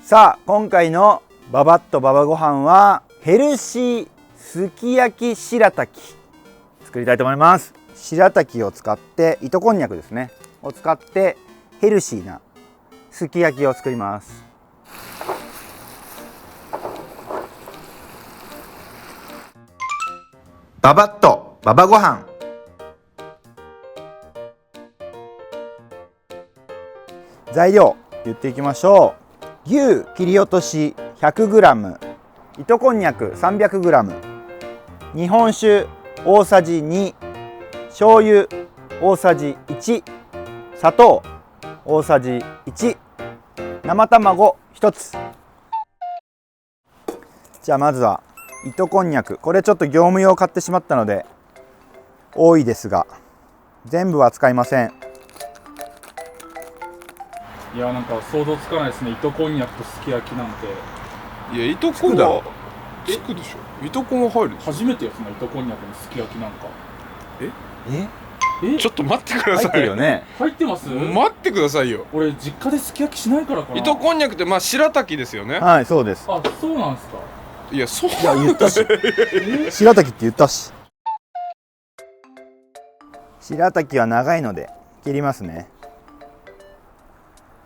さあ今回のババッとババご飯はヘルシーすき焼き白滝作りたいと思います。白滝を使って糸こんにゃくですねを使ってヘルシーなすき焼きを作ります。ババッとババご飯。材料言っていきましょう。牛切り落とし 100g、 糸こんにゃく 300g、 日本酒大さじ2、醤油大さじ1、砂糖大さじ1、生卵1つ。じゃあまずは糸こんにゃく、これちょっと業務用買ってしまったので多いですが全部は使いません。いや、なんか想像つかないですね。糸こんにゃくとすき焼きなんて。いや、糸こんはつくでしょ。糸こんは入るでしょ。初めてよ、その糸こんにゃくのすき焼きなんか。ちょっと待ってくだ入ってさいるよね。入ってます？待ってくださいよ。俺実家ですき焼きしないからかな。糸こんにゃくって白滝ですよね。はいそうです。あ、そうなんですか。いや、そういや言ったし白滝って言ったし。白滝は長いので切りますね。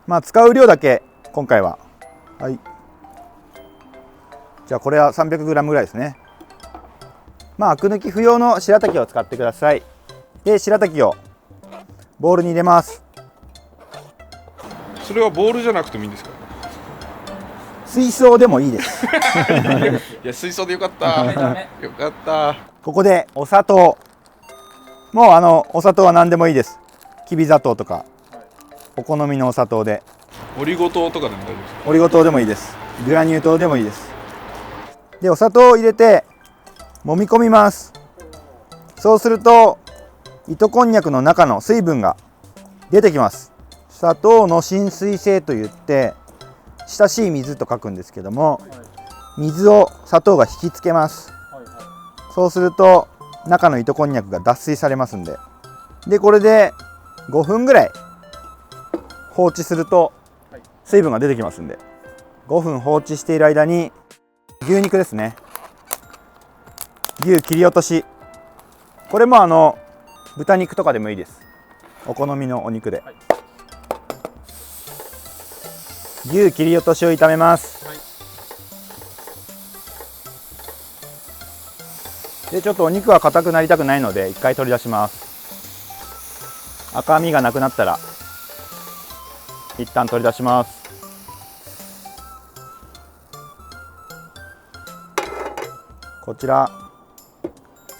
まあ使う量だけ今回は。はい、じゃあこれは 300g ぐらいですね。まあアク抜き不要の白滝を使ってください。で白滝をボウルに入れます。それはボールじゃなくてもいいんですか？水槽でもいいです。いや、水槽でよかったよかった。ここでお砂糖、もうお砂糖は何でもいいです。きび砂糖とかお好みのお砂糖で、オリゴ糖とかでも大丈夫ですか？オリゴ糖でもいいです。グラニュー糖でもいいです。でお砂糖を入れて揉み込みます。そうすると糸こんにゃくの中の水分が出てきます。砂糖の浸水性といって親しい水と書くんですけども、水を砂糖が引きつけます。そうすると中の糸こんにゃくが脱水されますんで、これで5分ぐらい放置すると水分が出てきますんで、5分放置している間に牛肉ですね。牛切り落とし、これも豚肉とかでもいいです。お好みのお肉で、牛切り落としを炒めます。でちょっとお肉は硬くなりたくないので一回取り出します。赤みがなくなったら一旦取り出します。こちら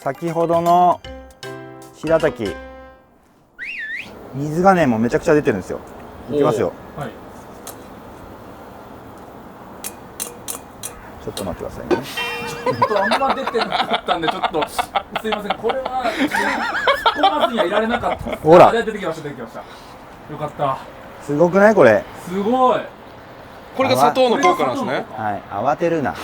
先ほどの白滝、水がねもうめちゃくちゃ出てるんですよ。いきますよ。はい。ちょっと待ってくださいね。ちょっとあんま出てなかったんで、ちょっとすいません。これは突っ込まずにはいられなかった。ほら出てきました、出てきました。よかった。すごくないこれ。すごい。これが砂糖の効果なんですね。はい、慌てるな。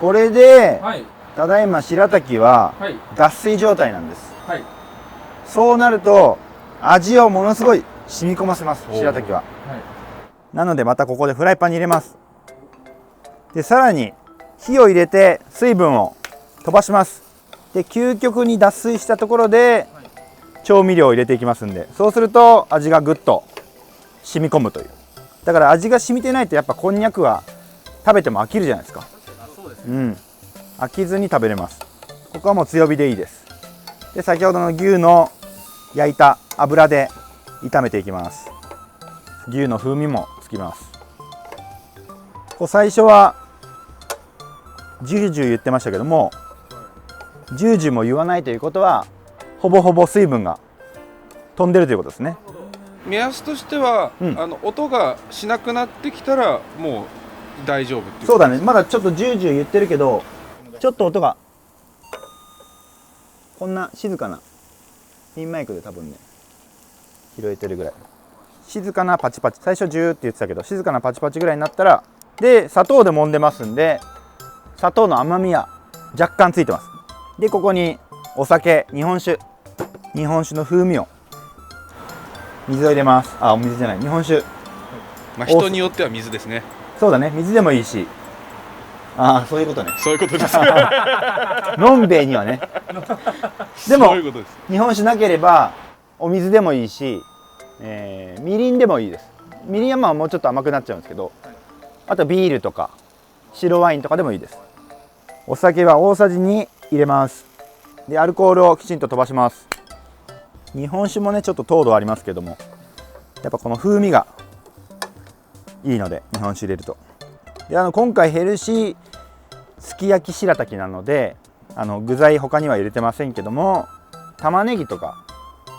これで、はい。ただいま白滝ははい。脱水状態なんです。はい。そうなると味をものすごい染み込ませます、白滝は。はい。なのでまたここでフライパンに入れます。でさらに火を入れて水分を飛ばします。で究極に脱水したところで調味料を入れていきますんで、そうすると味がぐっと染み込むという。だから味が染みてないとやっぱこんにゃくは食べても飽きるじゃないですか。飽きずに食べれます。ここはもう強火でいいです。で先ほどの牛の焼いた油で炒めていきます。牛の風味もつきます。最初はジュージュー言ってましたけども、ジュージューも言わないということはほぼほぼ水分が飛んでるということですね。目安としては、音がしなくなってきたらもう大丈夫っていう。そうだね。まだちょっとジュージュー言ってるけど、ちょっと音がこんな静かなピンマイクで多分ね拾えてるぐらい静かなパチパチ、最初ジューって言ってたけど静かなパチパチぐらいになったら、で砂糖で揉んでますんで砂糖の甘みは若干ついてます。でここにお酒、日本酒の風味を、水を入れます。あ、お水じゃない、日本酒。まあ人によっては水ですね。そうだね、水でもいいし。ああ、そういうことね。そういうことですのんべえにはね。でもそういうことです。日本酒なければお水でもいいし、みりんでもいいです。みりんはまあもうちょっと甘くなっちゃうんですけど、あとビールとか白ワインとかでもいいです。お酒は大さじ2入れます。でアルコールをきちんと飛ばします。日本酒もねちょっと糖度ありますけども、やっぱこの風味がいいので日本酒入れると。で今回ヘルシーすき焼き白滝なので具材他には入れてませんけども、玉ねぎとか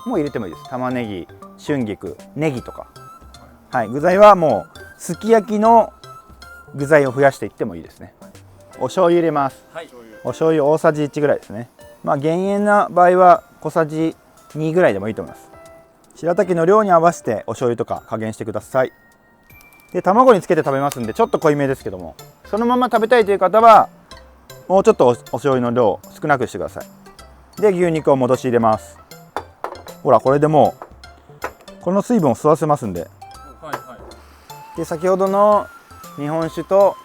も入れてもいいです。玉ねぎ、春菊、ネギとか、はい、具材はもうすき焼きの具材を増やしていってもいいですね。お醤油入れます。はい。お醤油大さじ1ぐらいですね。まあ減塩な場合は小さじ2ぐらいでもいいと思います。白滝の量に合わせてお醤油とか加減してください。で卵につけて食べますんでちょっと濃いめですけども、そのまま食べたいという方はもうちょっとお醤油の量少なくしてください。で牛肉を戻し入れます。ほらこれでもうこの水分を吸わせますんで。はいはい。で先ほどの日本酒と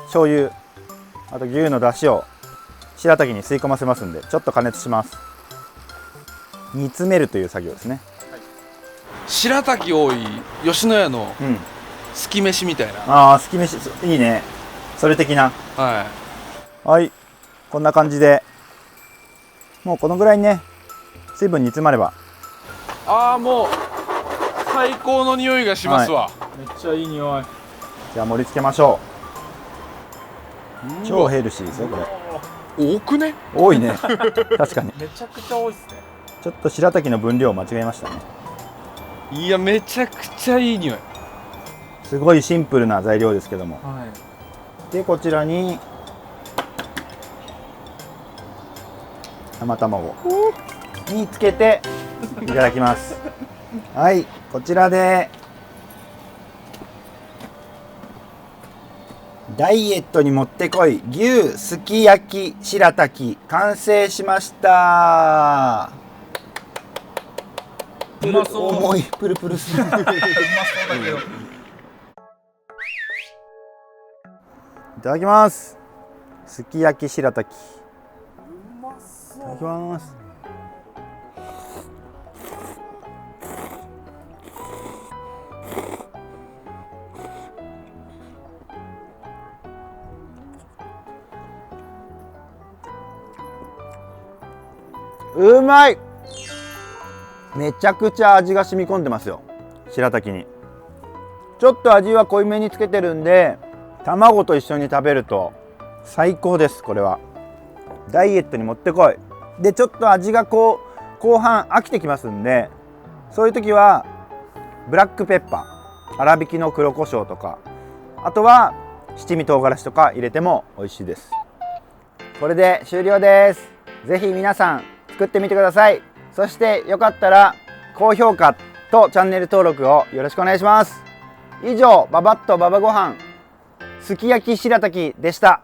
醤油、あと牛の出汁を白滝に吸い込ませますんで、ちょっと加熱します。煮詰めるという作業ですね。白滝多い吉野家のうん。すき飯みたいな。ああ、すき飯いいね。それ的な。ははい、こんな感じでもうこのぐらいね水分煮詰まれば。い。ああ、もう最高の匂いがしますわ。めっちゃいい匂い。じゃあ盛り付けましょう。超ヘルシーですよこれ。多くね。多いね確かに。めちゃくちゃ多いっすね。ちょっと白滝の分量を間違えましたね。いや、めちゃくちゃいい匂い。すごいシンプルな材料ですけども。はでこちらに生卵につけていただきますはい、こちらでダイエットにもってこい牛すき焼き白滝完成しました。うまそう。重い、プルプルするうまそうだけど。いただきます。すき焼き白滝いうまそただきます。うまい。めちゃくちゃ味が染み込んでますよ白滝に。ちょっと味は濃いめにつけてるんで卵と一緒に食べると最高です。これはダイエットにもってこいで、ちょっと味が後半飽きてきますんで、そういう時はブラックペッパー、粗挽きの黒胡椒とか、あとは七味唐辛子とか入れても美味しいです。これで終了です。ぜひ皆さん作ってみてください。そしてよかったら高評価とチャンネル登録をよろしくお願いします。以上ババッとババご飯すき焼き白滝でした。